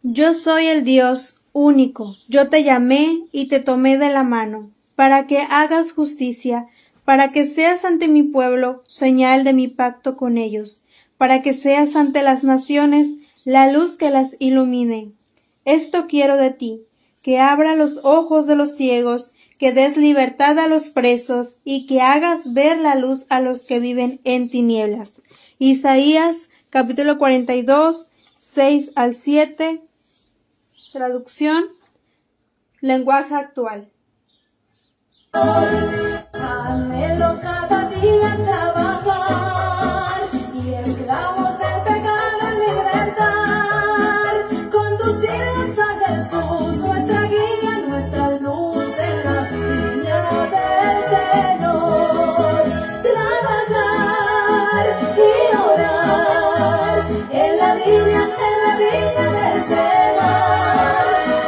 Yo soy el Dios único. Yo te llamé y te tomé de la mano, para que hagas justicia, para que seas ante mi pueblo señal de mi pacto con ellos, para que seas ante las naciones la luz que las ilumine. Esto quiero de ti, que abra los ojos de los ciegos, que des libertad a los presos y que hagas ver la luz a los que viven en tinieblas. Isaías capítulo 42, 6 al 7. Traducción, lenguaje actual. Anhelo cada día trabajar y esclavos del pecado libertar, conducirnos a Jesús, nuestra guía, nuestra luz en la viña del Señor. Trabajar y orar en la viña del Señor.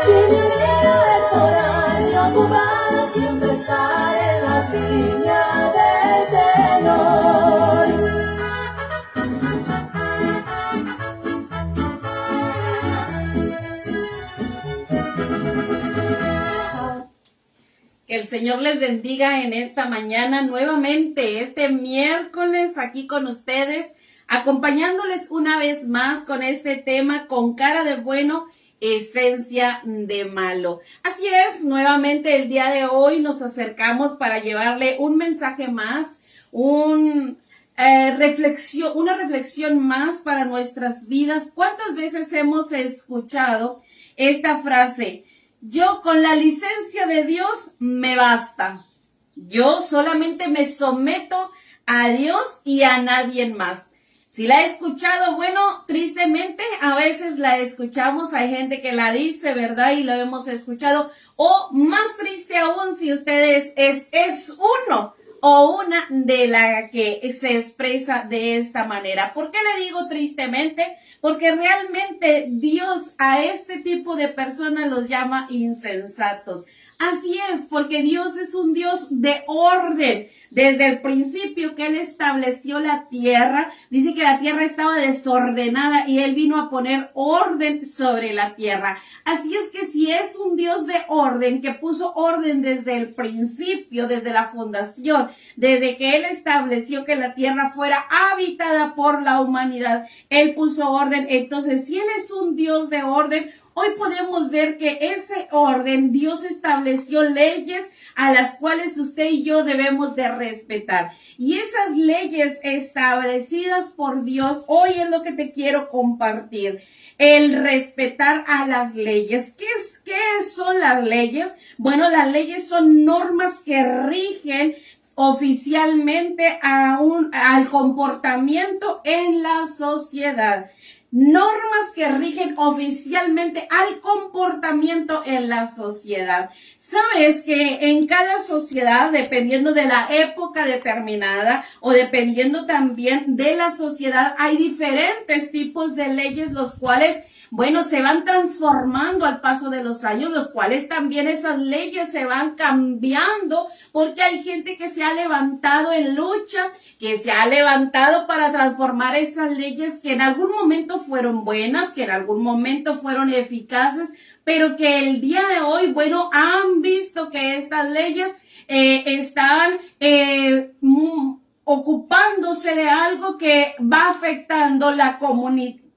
Si mi vida es orar y ocupado siempre estar en la viña del Señor. Que el Señor les bendiga en esta mañana nuevamente, este miércoles aquí con ustedes, acompañándoles una vez más con este tema, con cara de bueno, esencia de malo. Así es, nuevamente el día de hoy nos acercamos para llevarle un mensaje más, una reflexión más para nuestras vidas. ¿Cuántas veces hemos escuchado esta frase? Yo con la licencia de Dios me basta. Yo solamente me someto a Dios y a nadie más. Si la he escuchado, bueno, tristemente a veces la escuchamos, hay gente que la dice, ¿verdad? Y lo hemos escuchado. O más triste aún si ustedes es uno o una de la que se expresa de esta manera. ¿Por qué le digo tristemente? Porque realmente Dios a este tipo de personas los llama insensatos. Así es, porque Dios es un Dios de orden. Desde el principio que Él estableció la tierra, dice que la tierra estaba desordenada y Él vino a poner orden sobre la tierra. Así es que si es un Dios de orden, que puso orden desde el principio, desde la fundación, desde que Él estableció que la tierra fuera habitada por la humanidad, Él puso orden. Entonces, si Él es un Dios de orden, hoy podemos ver que ese orden, Dios estableció leyes a las cuales usted y yo debemos de respetar. Y esas leyes establecidas por Dios, hoy es lo que te quiero compartir. El respetar a las leyes. ¿Qué son las leyes? Bueno, las leyes son normas que rigen oficialmente al comportamiento en la sociedad. Normas que rigen oficialmente al comportamiento en la sociedad. Sabes que en cada sociedad, dependiendo de la época determinada o dependiendo también de la sociedad, hay diferentes tipos de leyes, los cuales, bueno, se van transformando al paso de los años, los cuales también esas leyes se van cambiando, porque hay gente que se ha levantado en lucha, que se ha levantado para transformar esas leyes que en algún momento fueron buenas, que en algún momento fueron eficaces, pero que el día de hoy, bueno, han visto que estas leyes están ocupándose de algo que va afectando la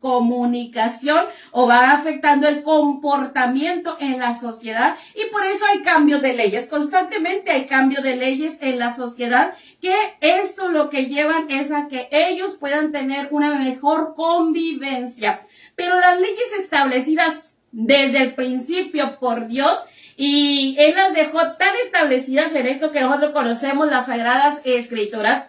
comunicación o va afectando el comportamiento en la sociedad, y por eso hay cambios de leyes. Constantemente hay cambio de leyes en la sociedad, que esto lo que llevan es a que ellos puedan tener una mejor convivencia. Pero las leyes establecidas desde el principio por Dios, y Él las dejó tan establecidas en esto que nosotros conocemos las Sagradas Escrituras.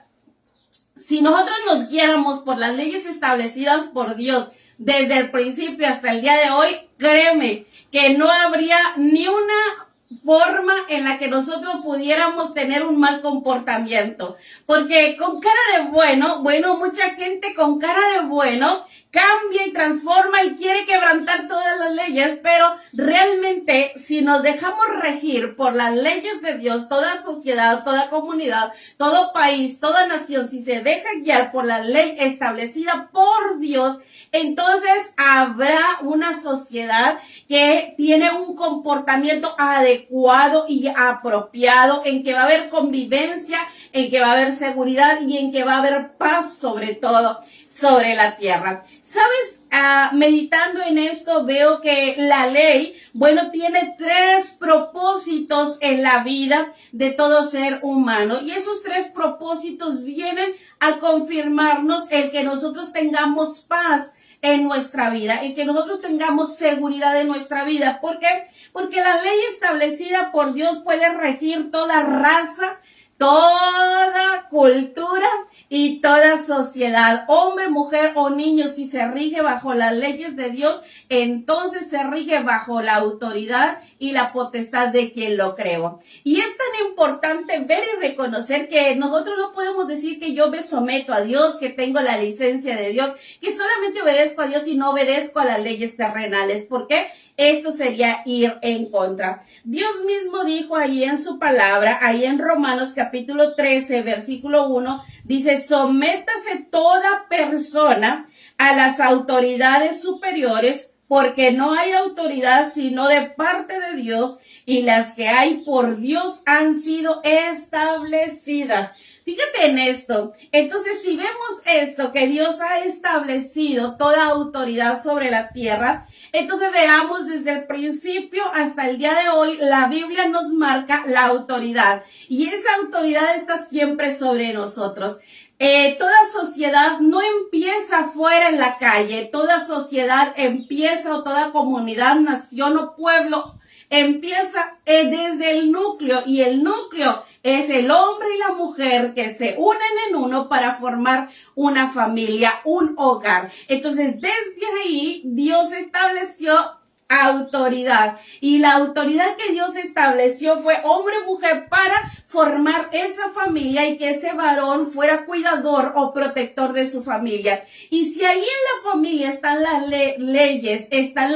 Si nosotros nos guiáramos por las leyes establecidas por Dios desde el principio hasta el día de hoy, créeme que no habría ni una forma en la que nosotros pudiéramos tener un mal comportamiento. Porque con cara de bueno, mucha gente con cara de bueno cambia y transforma y quiere quebrantar todas las leyes, pero realmente si nos dejamos regir por las leyes de Dios, toda sociedad, toda comunidad, todo país, toda nación, si se deja guiar por la ley establecida por Dios, entonces habrá una sociedad que tiene un comportamiento adecuado y apropiado, en que va a haber convivencia, en que va a haber seguridad y en que va a haber paz sobre todo sobre la tierra. ¿Sabes? Meditando en esto veo que la ley, tiene 3 propósitos en la vida de todo ser humano. Y esos 3 propósitos vienen a confirmarnos el que nosotros tengamos paz en nuestra vida, el que nosotros tengamos seguridad en nuestra vida. ¿Por qué? Porque la ley establecida por Dios puede regir toda raza, toda cultura y toda sociedad, hombre, mujer o niño. Si se rige bajo las leyes de Dios, entonces se rige bajo la autoridad y la potestad de quien lo creó. Y es tan importante ver y reconocer que nosotros no podemos decir que yo me someto a Dios, que tengo la licencia de Dios, que solamente obedezco a Dios y no obedezco a las leyes terrenales. ¿Por qué? Esto sería ir en contra. Dios mismo dijo ahí en su palabra, ahí en Romanos capítulo 13, versículo 1, dice: sométase toda persona a las autoridades superiores, porque no hay autoridad sino de parte de Dios, y las que hay por Dios han sido establecidas. Fíjate en esto. Entonces, si vemos esto, que Dios ha establecido toda autoridad sobre la tierra, entonces veamos desde el principio hasta el día de hoy, la Biblia nos marca la autoridad. Y esa autoridad está siempre sobre nosotros. Toda sociedad no empieza fuera en la calle, toda sociedad empieza, o toda comunidad, nación o pueblo empieza desde el núcleo, y el núcleo es el hombre y la mujer que se unen en uno para formar una familia, un hogar. Entonces, desde ahí Dios estableció autoridad, y la autoridad que Dios estableció fue hombre y mujer para formar esa familia, y que ese varón fuera cuidador o protector de su familia. Y si ahí en la familia están las leyes, están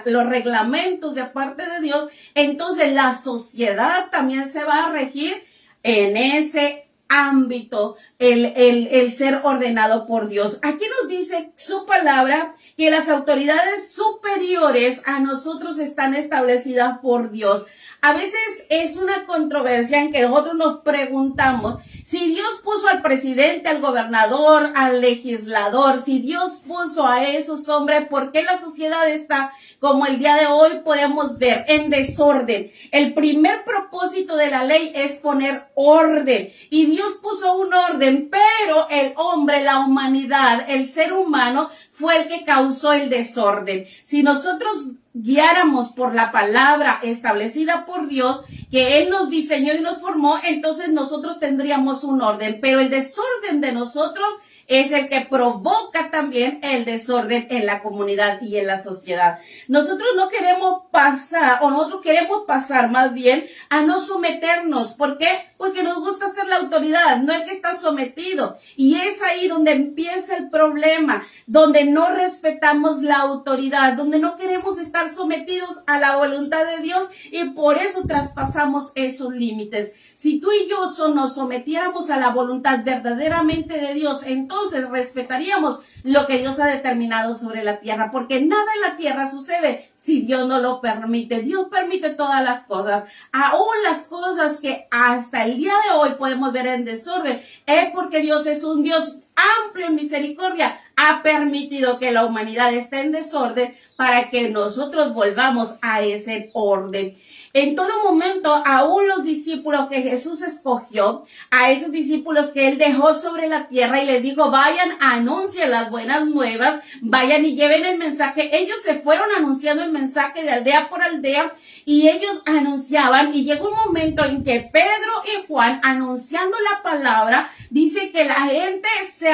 los reglamentos de parte de Dios, entonces la sociedad también se va a regir en ese ámbito, el ser ordenado por Dios. Aquí nos dice su palabra que las autoridades superiores a nosotros están establecidas por Dios. A veces es una controversia en que nosotros nos preguntamos si Dios puso al presidente, al gobernador, al legislador, si Dios puso a esos hombres, ¿por qué la sociedad está como el día de hoy podemos ver en desorden? El primer propósito de la ley es poner orden, y Dios puso un orden, pero el hombre, la humanidad, el ser humano fue el que causó el desorden. Si nosotros guiáramos por la palabra establecida por Dios, que Él nos diseñó y nos formó, entonces nosotros tendríamos un orden, pero el desorden de nosotros es el que provoca también el desorden en la comunidad y en la sociedad. Nosotros no queremos pasar, o nosotros queremos pasar más bien a no someternos. ¿Por qué? Porque nos gusta ser la autoridad, no el que está sometido. Y es ahí donde empieza el problema, donde no respetamos la autoridad, donde no queremos estar sometidos a la voluntad de Dios, y por eso traspasamos esos límites. Si tú y yo nos sometiéramos a la voluntad verdaderamente de Dios, entonces respetaríamos lo que Dios ha determinado sobre la tierra, porque nada en la tierra sucede si Dios no lo permite. Dios permite todas las cosas, aún las cosas que hasta el día de hoy podemos ver en desorden, es porque Dios es un Dios amplio en misericordia, ha permitido que la humanidad esté en desorden para que nosotros volvamos a ese orden. En todo momento, aún los discípulos que Jesús escogió, a esos discípulos que Él dejó sobre la tierra y les dijo, vayan, anuncien las buenas nuevas, vayan y lleven el mensaje. Ellos se fueron anunciando el mensaje de aldea por aldea, y ellos anunciaban, y llegó un momento en que Pedro y Juan, anunciando la palabra, dice que la gente se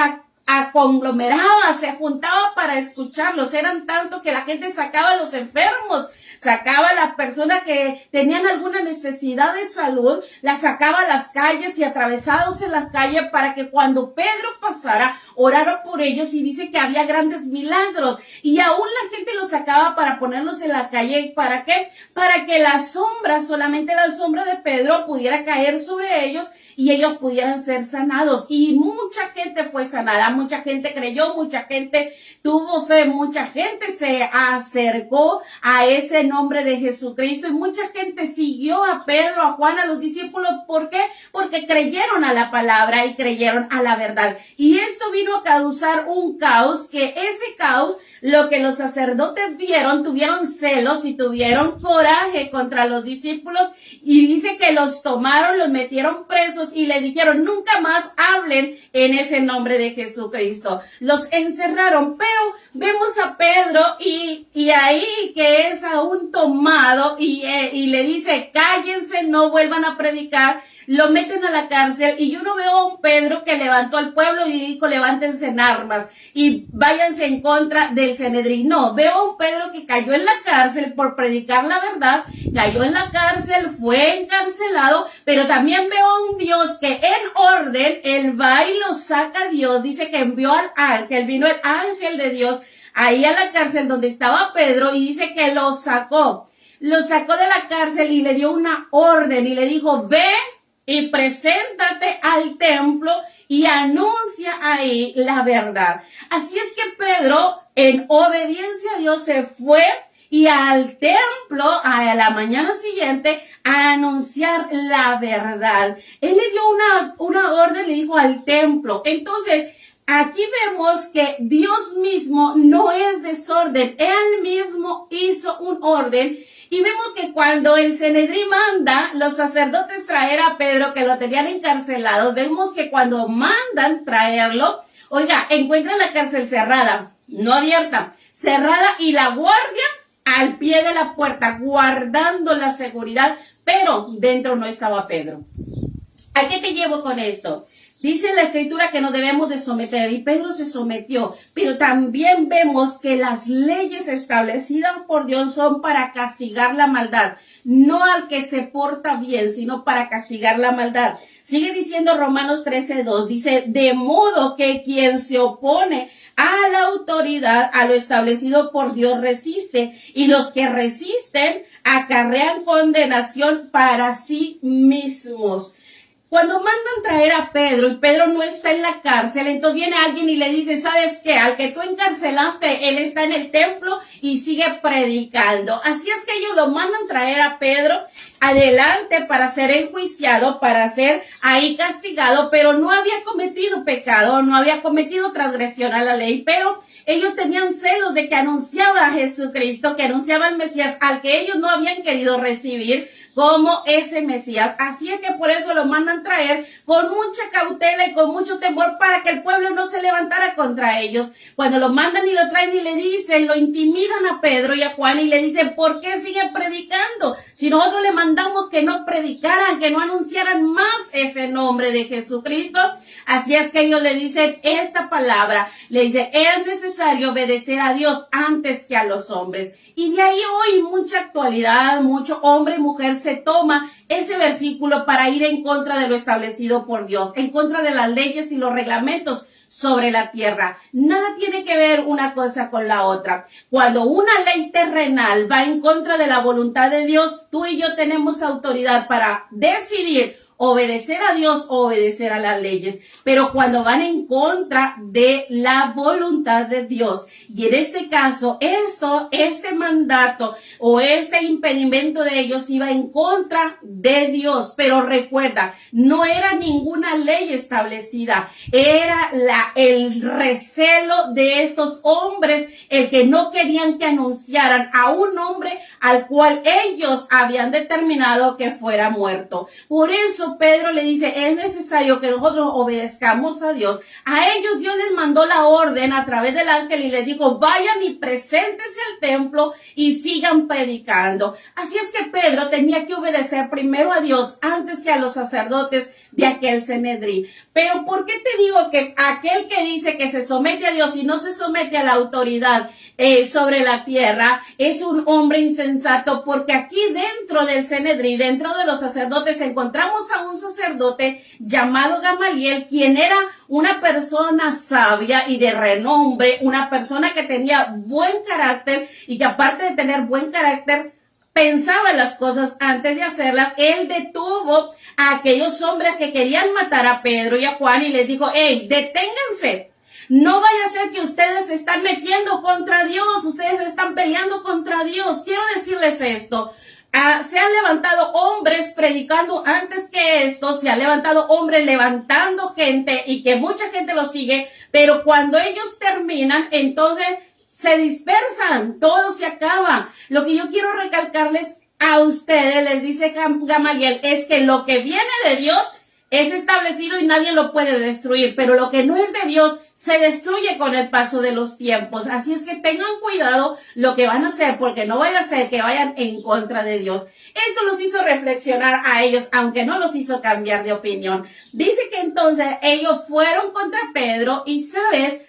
conglomeraba, se juntaba para escucharlos. Eran tanto que la gente sacaba a los enfermos, sacaba a las personas que tenían alguna necesidad de salud, las sacaba a las calles y atravesados en las calles para que cuando Pedro pasara, orara por ellos, y dice que había grandes milagros. Y aún la gente los sacaba para ponerlos en la calle. ¿Para qué? Para que la sombra, solamente la sombra de Pedro, pudiera caer sobre ellos y ellos pudieran ser sanados. Y mucha gente fue sanada, mucha gente creyó, mucha gente tuvo fe, mucha gente se acercó a ese nombre de Jesucristo y mucha gente siguió a Pedro, a Juan, a los discípulos. ¿Por qué? Porque creyeron a la palabra y creyeron a la verdad. Y esto vino a causar un caos, que ese caos, lo que los sacerdotes vieron, tuvieron celos y tuvieron coraje contra los discípulos, y dice que los tomaron, los metieron presos y les dijeron: nunca más hablen en ese nombre de Jesucristo. Los encerraron, pero vemos a Pedro y ahí que es aún tomado y le dice: cállense, no vuelvan a predicar. Lo meten a la cárcel y yo no veo a un Pedro que levantó al pueblo y dijo: levántense en armas y váyanse en contra del Sanedrín. No, veo a un Pedro que cayó en la cárcel por predicar la verdad, cayó en la cárcel, fue encarcelado, pero también veo a un Dios que en orden, él va y lo saca a Dios. Dice que envió al ángel, vino el ángel de Dios ahí a la cárcel donde estaba Pedro y dice que lo sacó de la cárcel y le dio una orden y le dijo: ve y preséntate al templo y anuncia ahí la verdad. Así es que Pedro, en obediencia a Dios, se fue y al templo a la mañana siguiente a anunciar la verdad. Él le dio una orden, le dijo: al templo. Entonces, aquí vemos que Dios mismo no es desorden. Él mismo hizo un orden. Y vemos que cuando el Sanedrín manda los sacerdotes traer a Pedro, que lo tenían encarcelado, vemos que cuando mandan traerlo, oiga, encuentran la cárcel cerrada, no abierta, cerrada, y la guardia al pie de la puerta, guardando la seguridad, pero dentro no estaba Pedro. ¿A qué te llevo con esto? Dice la Escritura que nos debemos de someter, y Pedro se sometió, pero también vemos que las leyes establecidas por Dios son para castigar la maldad, no al que se porta bien, sino para castigar la maldad. Sigue diciendo Romanos 13:2, dice: de modo que quien se opone a la autoridad, a lo establecido por Dios, resiste, y los que resisten acarrean condenación para sí mismos. Cuando mandan traer a Pedro y Pedro no está en la cárcel, entonces viene alguien y le dice: ¿sabes qué? Al que tú encarcelaste, él está en el templo y sigue predicando. Así es que ellos lo mandan traer a Pedro adelante para ser enjuiciado, para ser ahí castigado, pero no había cometido pecado, no había cometido transgresión a la ley, pero ellos tenían celos de que anunciaba a Jesucristo, que anunciaba al Mesías, al que ellos no habían querido recibir como ese Mesías. Así es que por eso lo mandan traer con mucha cautela y con mucho temor para que el pueblo no se levantara contra ellos. Cuando lo mandan y lo traen y le dicen, lo intimidan a Pedro y a Juan y le dicen: ¿por qué siguen predicando? Si nosotros le mandamos que no predicaran, que no anunciaran más ese nombre de Jesucristo. Así es que ellos le dicen esta palabra, le dicen: es necesario obedecer a Dios antes que a los hombres. Y de ahí hoy mucha actualidad, mucho hombre y mujer se toma ese versículo para ir en contra de lo establecido por Dios, en contra de las leyes y los reglamentos sobre la tierra. Nada tiene que ver una cosa con la otra. Cuando una ley terrenal va en contra de la voluntad de Dios, tú y yo tenemos autoridad para decidir obedecer a Dios o obedecer a las leyes. Pero cuando van en contra de la voluntad de Dios, y en este caso, este mandato o este impedimento de ellos iba en contra de Dios. Pero recuerda, no era ninguna ley establecida, era el recelo de estos hombres, el que no querían que anunciaran a un hombre al cual ellos habían determinado que fuera muerto. Por eso eso Pedro le dice, es necesario que nosotros obedezcamos a Dios. A ellos Dios les mandó la orden a través del ángel y les dijo, vayan y preséntense al templo y sigan predicando. Así es que Pedro tenía que obedecer primero a Dios antes que a los sacerdotes de aquel Sanedrín. Pero ¿por qué te digo que aquel que dice que se somete a Dios y no se somete a la autoridad sobre la tierra es un hombre insensato? Porque aquí dentro del Sanedrín, dentro de los sacerdotes, encontramos a un sacerdote llamado Gamaliel, quien era una persona sabia y de renombre, una persona que tenía buen carácter y que aparte de tener buen carácter, pensaba en las cosas antes de hacerlas. Él detuvo a aquellos hombres que querían matar a Pedro y a Juan y les dijo, hey, deténganse. No vaya a ser que ustedes se están metiendo contra Dios, ustedes están peleando contra Dios. Quiero decirles esto. Se han levantado hombres predicando antes que esto, se han levantado hombres levantando gente y que mucha gente los sigue, pero cuando ellos terminan, entonces se dispersan, todo se acaba. Lo que yo quiero recalcarles a ustedes, les dice Gamaliel, es que lo que viene de Dios es establecido y nadie lo puede destruir, pero lo que no es de Dios se destruye con el paso de los tiempos. Así es que tengan cuidado lo que van a hacer, porque no vaya a ser que vayan en contra de Dios. Esto los hizo reflexionar a ellos, aunque no los hizo cambiar de opinión. Dice que entonces ellos fueron contra Pedro y, ¿sabes?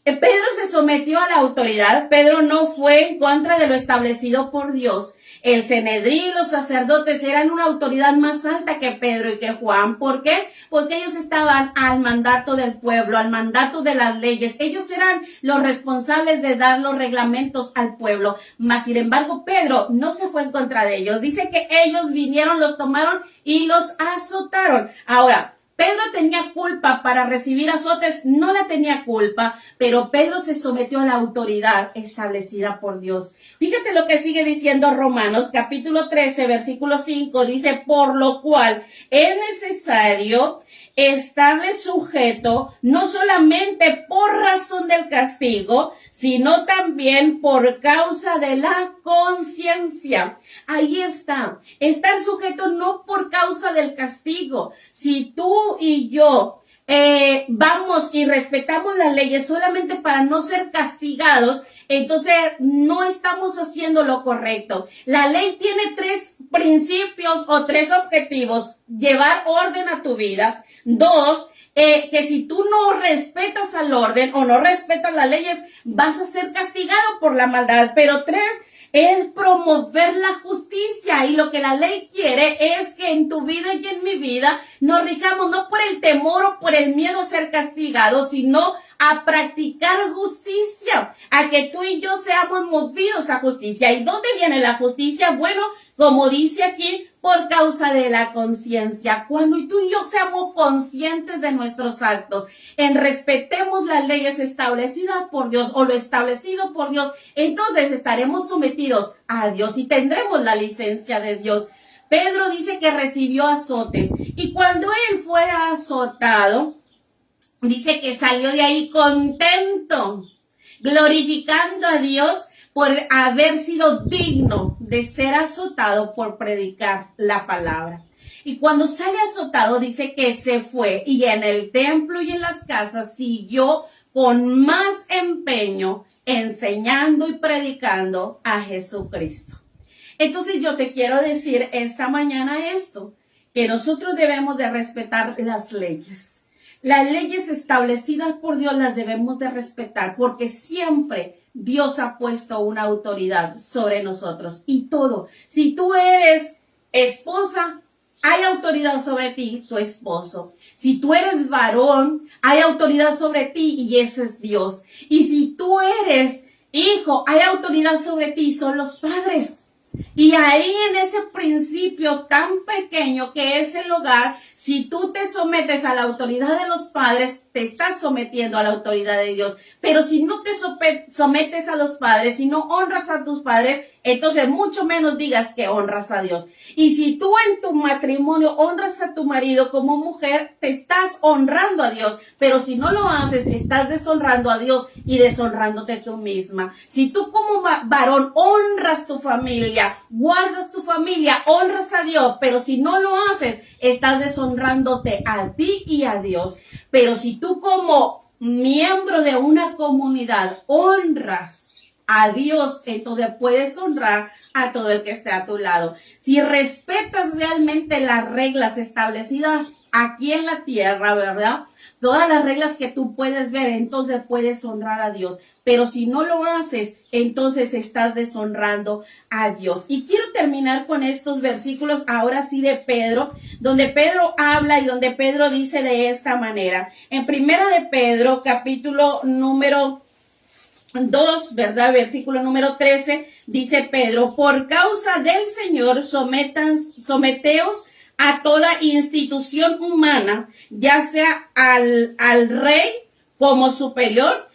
Pedro se sometió a la autoridad. Pedro no fue en contra de lo establecido por Dios. El Sanedrín, los sacerdotes eran una autoridad más alta que Pedro y que Juan. ¿Por qué? Porque ellos estaban al mandato del pueblo, al mandato de las leyes. Ellos eran los responsables de dar los reglamentos al pueblo. Mas, sin embargo, Pedro no se fue en contra de ellos. Dice que ellos vinieron, los tomaron y los azotaron. Ahora, ¿Pedro tenía culpa para recibir azotes? No la tenía culpa, pero Pedro se sometió a la autoridad establecida por Dios. Fíjate lo que sigue diciendo Romanos, capítulo 13, versículo 5, dice, por lo cual es necesario estarle sujeto, no solamente por razón del castigo, sino también por causa de la conciencia. Ahí está, estar sujeto no por causa del castigo. Si tú y yo vamos y respetamos las leyes solamente para no ser castigados, entonces no estamos haciendo lo correcto. La ley tiene 3 principios o 3 objetivos: llevar orden a tu vida. 2, que si tú no respetas al orden o no respetas las leyes, vas a ser castigado por la maldad. Pero 3, es promover la justicia, y lo que la ley quiere es que en tu vida y en mi vida nos rijamos no por el temor o por el miedo a ser castigados, sino a practicar justicia, a que tú y yo seamos movidos a justicia. ¿Y dónde viene la justicia? Bueno, como dice aquí, por causa de la conciencia. Cuando tú y yo seamos conscientes de nuestros actos, respetemos las leyes establecidas por Dios o lo establecido por Dios, entonces estaremos sometidos a Dios y tendremos la licencia de Dios. Pedro dice que recibió azotes, y cuando él fue azotado, dice que salió de ahí contento, glorificando a Dios por haber sido digno de ser azotado por predicar la palabra. Y cuando sale azotado, dice que se fue y en el templo y en las casas siguió con más empeño enseñando y predicando a Jesucristo. Entonces yo te quiero decir esta mañana esto, que nosotros debemos de respetar las leyes. Las leyes establecidas por Dios las debemos de respetar, porque siempre Dios ha puesto una autoridad sobre nosotros. Y todo, si tú eres esposa, hay autoridad sobre ti, tu esposo. Si tú eres varón, hay autoridad sobre ti y ese es Dios. Y si tú eres hijo, hay autoridad sobre ti, son los padres. Y ahí en ese principio tan pequeño que es el hogar, si tú te sometes a la autoridad de los padres, te estás sometiendo a la autoridad de Dios. Pero si no te sometes a los padres, si no honras a tus padres, entonces mucho menos digas que honras a Dios. Y si tú en tu matrimonio honras a tu marido como mujer, te estás honrando a Dios. Pero si no lo haces, estás deshonrando a Dios y deshonrándote tú misma. Si tú como varón honras tu familia, guardas tu familia, honras a Dios, pero si no lo haces, estás deshonrándote a ti y a Dios. Pero si tú como miembro de una comunidad honras a Dios, entonces puedes honrar a todo el que esté a tu lado. Si respetas realmente las reglas establecidas aquí en la tierra, ¿verdad? Todas las reglas que tú puedes ver, entonces puedes honrar a Dios. Pero si no lo haces, entonces estás deshonrando a Dios. Y quiero terminar con estos versículos, ahora sí de Pedro, donde Pedro habla y donde Pedro dice de esta manera. En primera de Pedro, capítulo número 2, ¿verdad? Versículo número 13, dice Pedro, por causa del Señor someteos a toda institución humana, ya sea al rey como superior,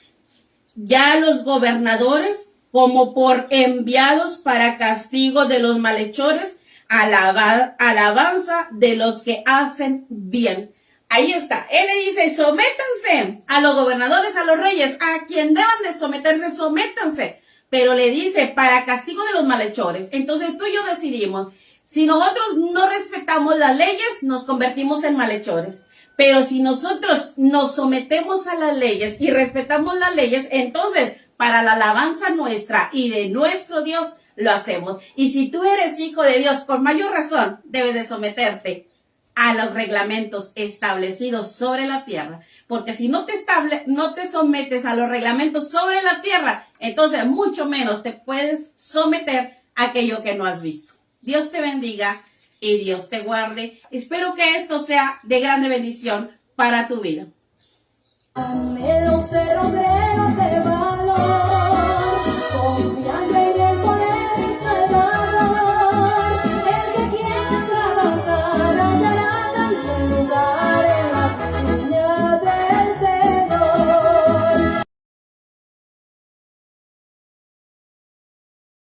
ya a los gobernadores como por enviados para castigo de los malhechores, alabanza de los que hacen bien. Ahí está. Él le dice, sométanse a los gobernadores, a los reyes, a quien deban de someterse, sométanse. Pero le dice, para castigo de los malhechores. Entonces tú y yo decidimos, si nosotros no respetamos las leyes, nos convertimos en malhechores. Pero si nosotros nos sometemos a las leyes y respetamos las leyes, entonces para la alabanza nuestra y de nuestro Dios lo hacemos. Y si tú eres hijo de Dios, por mayor razón, debes de someterte a los reglamentos establecidos sobre la tierra. Porque si no te sometes a los reglamentos sobre la tierra, entonces mucho menos te puedes someter a aquello que no has visto. Dios te bendiga y Dios te guarde. Espero que esto sea de grande bendición para tu vida. Anhelo ser obrero de